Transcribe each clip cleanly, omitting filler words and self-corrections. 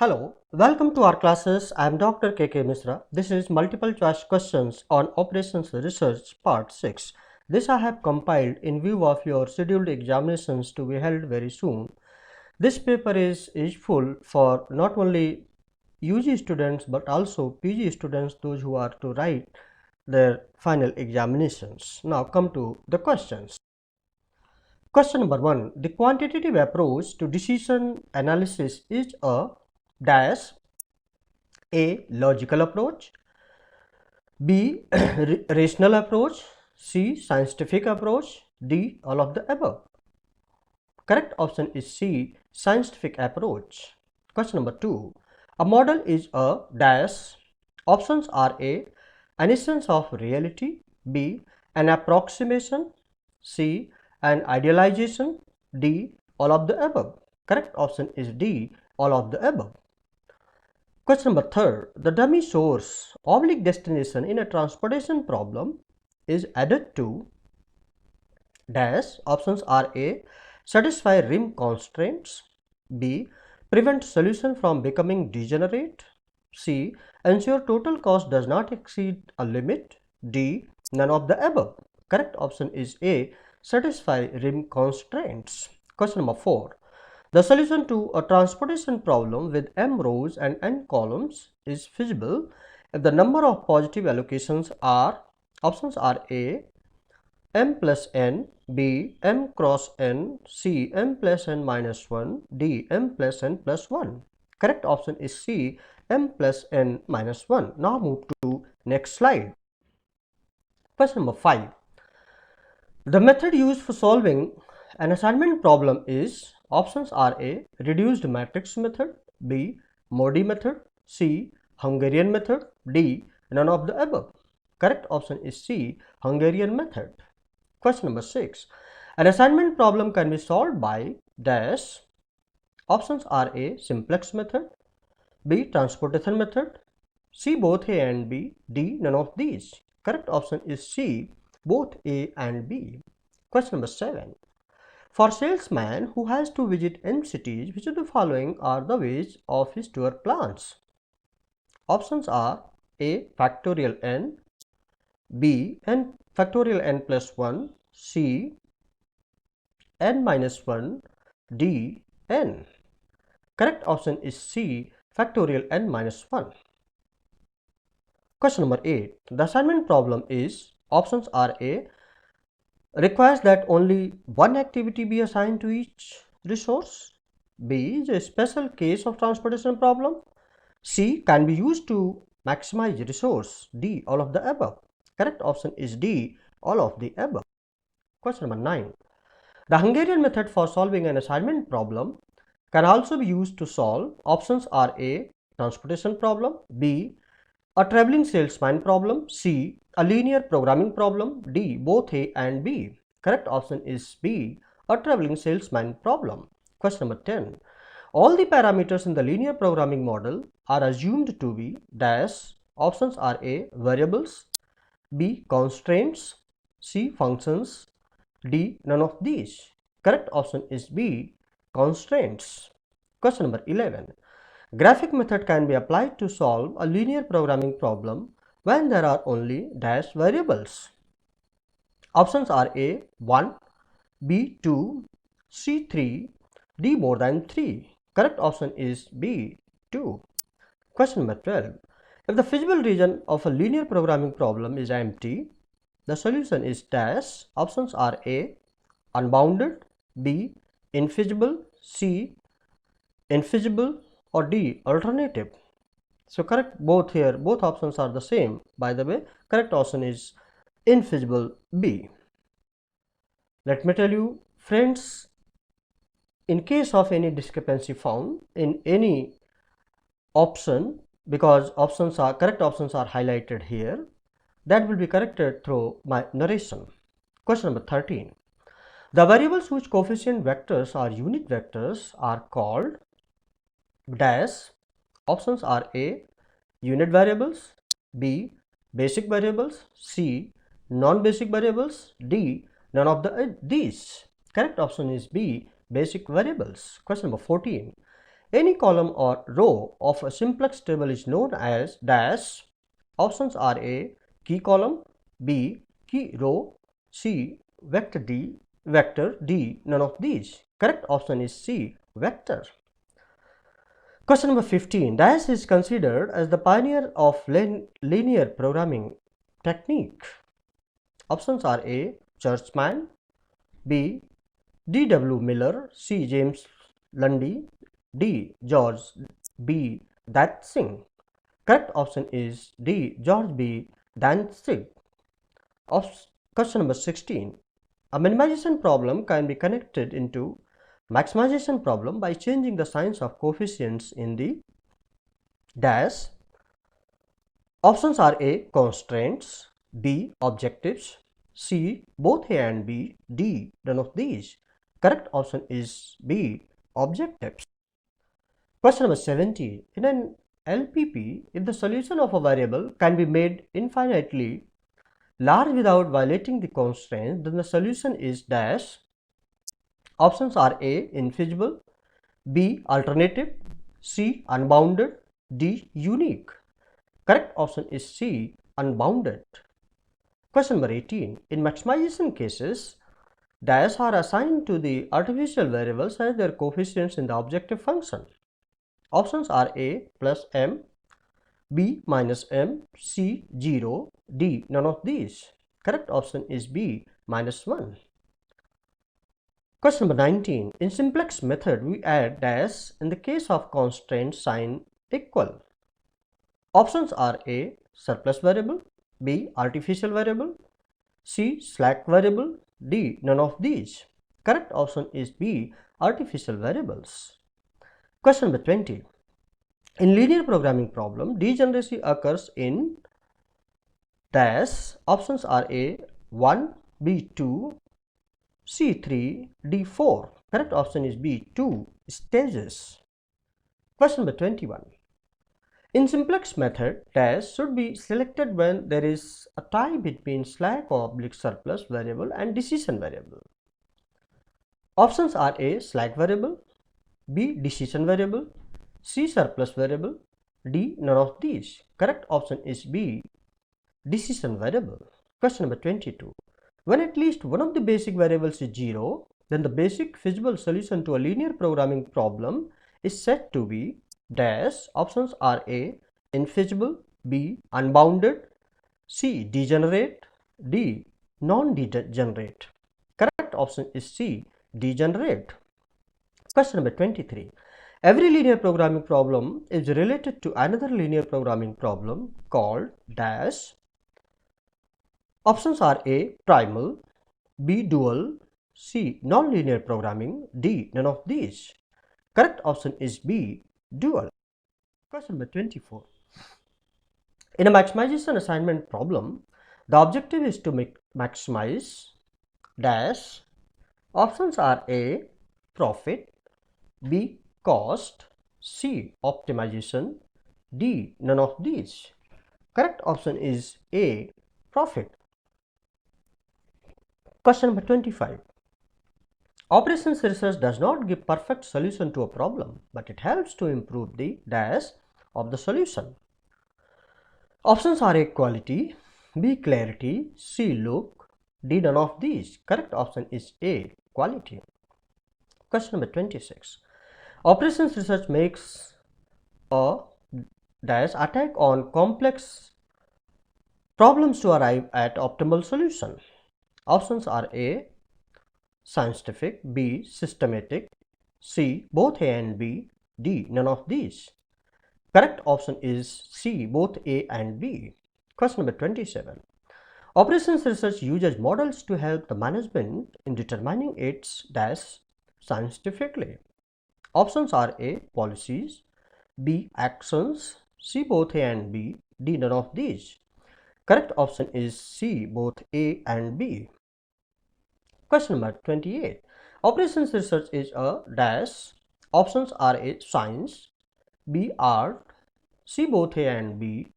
Hello, welcome to our classes. I am Dr. KK Misra. This is multiple choice questions on operations research part 6. This I have compiled in view of your scheduled examinations to be held very soon. This paper is useful for not only UG students but also PG students, those who are to write their final examinations. Now come to the questions. Question number 1. The quantitative approach to decision analysis is a dash. A. Logical approach. B. Rational approach. C. Scientific approach. D. All of the above. Correct option is C. Scientific approach. Question number 2. A model is a dash. Options are A. An essence of reality. B. An approximation. C. An idealization. D. All of the above. Correct option is D. All of the above. Question number 3. The dummy source oblique destination in a transportation problem is added to dash. Options are A. Satisfy rim constraints. B. Prevent solution from becoming degenerate. C. Ensure total cost does not exceed a limit. D. None of the above. Correct option is A. Satisfy rim constraints. Question number 4. The solution to a transportation problem with m rows and n columns is feasible if the number of positive allocations are, options are A. M plus n, B. M cross n, C. M plus n minus 1, D. M plus n plus 1. Correct option is C. M plus n minus 1. Now move to next slide. Question number 5. The method used for solving an assignment problem is, options are A. Reduced matrix method, B. Modi method, C. Hungarian method, D. None of the above. Correct option is C. Hungarian method. Question number 6. An assignment problem can be solved by dash. Options are A. Simplex method, B. Transportation method, C. Both A and B, D. None of these. Correct option is C. Both A and B. Question number 7. For salesman who has to visit n cities, which of the following are the ways of his tour plans? Options are A. Factorial n, B. N factorial n plus 1, C. N minus 1, D. N. Correct option is C. Factorial n minus 1. Question number 8. The assignment problem is, options are A. Requires that only one activity be assigned to each resource. B is a special case of transportation problem. C can be used to maximize resource. D. All of the above. Correct option is D. All of the above. Question number 9. The Hungarian method for solving an assignment problem can also be used to solve. Options are A. Transportation problem, B. A traveling salesman problem, C. A linear programming problem, D. Both A and B. Correct option is B. A traveling salesman problem. Question number 10. All the parameters in the linear programming model are assumed to be dash. Options are A. Variables, B. Constraints, C. Functions, D. None of these. Correct option is B. Constraints. Question number 11. Graphic method can be applied to solve a linear programming problem when there are only dash variables. Options are A. 1, B. 2, C. 3, D. more than 3. Correct option is B. 2. Question number 12. If the feasible region of a linear programming problem is empty, the solution is dash. Options are A. Unbounded, B. Infeasible, C. Infeasible, or D. Alternative. So correct both here, both options are the same. By the way, correct option is infeasible, B. Let me tell you friends, in case of any discrepancy found in any option, because correct options are highlighted here, that will be corrected through my narration. Question number 13. The variables whose coefficient vectors are unit vectors are called dash. Options are A. Unit variables, B. Basic variables, C. Non-basic variables, D. None of these. Correct option is B. Basic variables. Question number 14. Any column or row of a simplex table is known as dash. Options are A. Key column, B. Key row, C. Vector D. None of these. Correct option is C. Vector. Question number 15. Dash is considered as the pioneer of linear programming technique. Options are A. Churchman, B. D.W. Miller, C. James Lundy, D. George B. Dantzig. Correct option is D. George B. Dantzig. Question number 16. A minimization problem can be connected into maximization problem by changing the signs of coefficients in the dash. Options are A. Constraints, B. Objectives, C. Both A and B, D. None of these. Correct option is B. Objectives. Question number 17. In an LPP, if the solution of a variable can be made infinitely large without violating the constraints, then the solution is dash. Options are A. Infeasible, B. Alternative, C. Unbounded, D. Unique. Correct option is C. Unbounded. Question number 18. In maximization cases, dash are assigned to the artificial variables as their coefficients in the objective function. Options are A. Plus m, B. Minus m, C. 0, D. None of these. Correct option is B. Minus 1. Question number 19. In simplex method, we add dash in the case of constraint sign equal. Options are A. Surplus variable, B. Artificial variable, C. Slack variable, D. None of these. Correct option is B. Artificial variables. Question number 20. In linear programming problem, degeneracy occurs in dash. Options are A. 1, B. 2, C. 3, D. 4. Correct option is B. 2 stages. Question number 21. In simplex method, dash should be selected when there is a tie between slack oblique surplus variable and decision variable. Options are A. Slack variable, B. Decision variable, C. Surplus variable, D. None of these. Correct option is B. Decision variable. Question number 22. When at least one of the basic variables is 0, then the basic feasible solution to a linear programming problem is said to be dash. Options are A. Infeasible, B. Unbounded, C. Degenerate, D. Non-degenerate. Correct option is C. Degenerate. Question number 23. Every linear programming problem is related to another linear programming problem called dash. Options are A. Primal, B. Dual, C. Nonlinear programming, D. None of these. Correct option is B. Dual. Question number 24. In a maximization assignment problem, the objective is to maximize dash. Options are A. Profit, B. Cost, C. Optimization, D. None of these. Correct option is A. Profit. Question number 25. Operations research does not give perfect solution to a problem, but it helps to improve the dash of the solution. Options are A. Quality, B. Clarity, C. Look, D. None of these. Correct option is A. Quality. Question number 26. Operations research makes a dash attack on complex problems to arrive at optimal solution. Options are A. Scientific, B. Systematic, C. Both A and B, D. None of these. Correct option is C. Both A and B. Question number 27. Operations research uses models to help the management in determining its dash scientifically. Options are A. Policies, B. Actions, C. Both A and B, D. None of these. Correct option is C. Both A and B. Question number 28. Operations research is a dash. Options are A. Science, B. Art, C. Both A and B,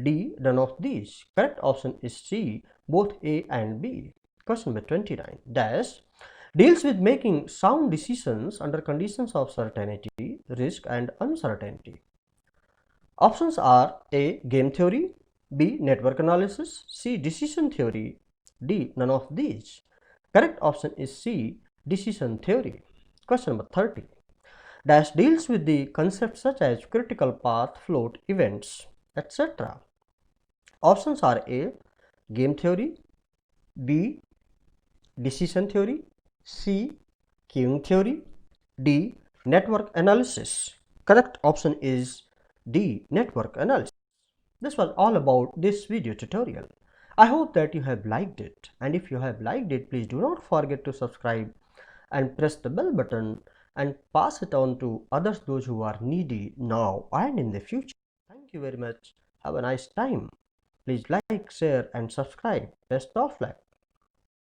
D. None of these. Correct option is C. Both A and B. Question number 29. Dash deals with making sound decisions under conditions of certainty risk and uncertainty. Options are A. Game theory, B. Network analysis, C. Decision theory, D. None of these. Correct option is C. Decision theory. Question number 30. Dash deals with the concepts such as critical path, float, events, etc. Options are A. Game theory, B. Decision theory, C. Queuing theory, D. Network analysis. Correct option is D. Network analysis. This was all about this video tutorial. I hope that you have liked it, and if you have liked it, please do not forget to subscribe and press the bell button and pass it on to others, those who are needy now and in the future. Thank you very much. Have a nice time. Please like, share and subscribe. Best of luck.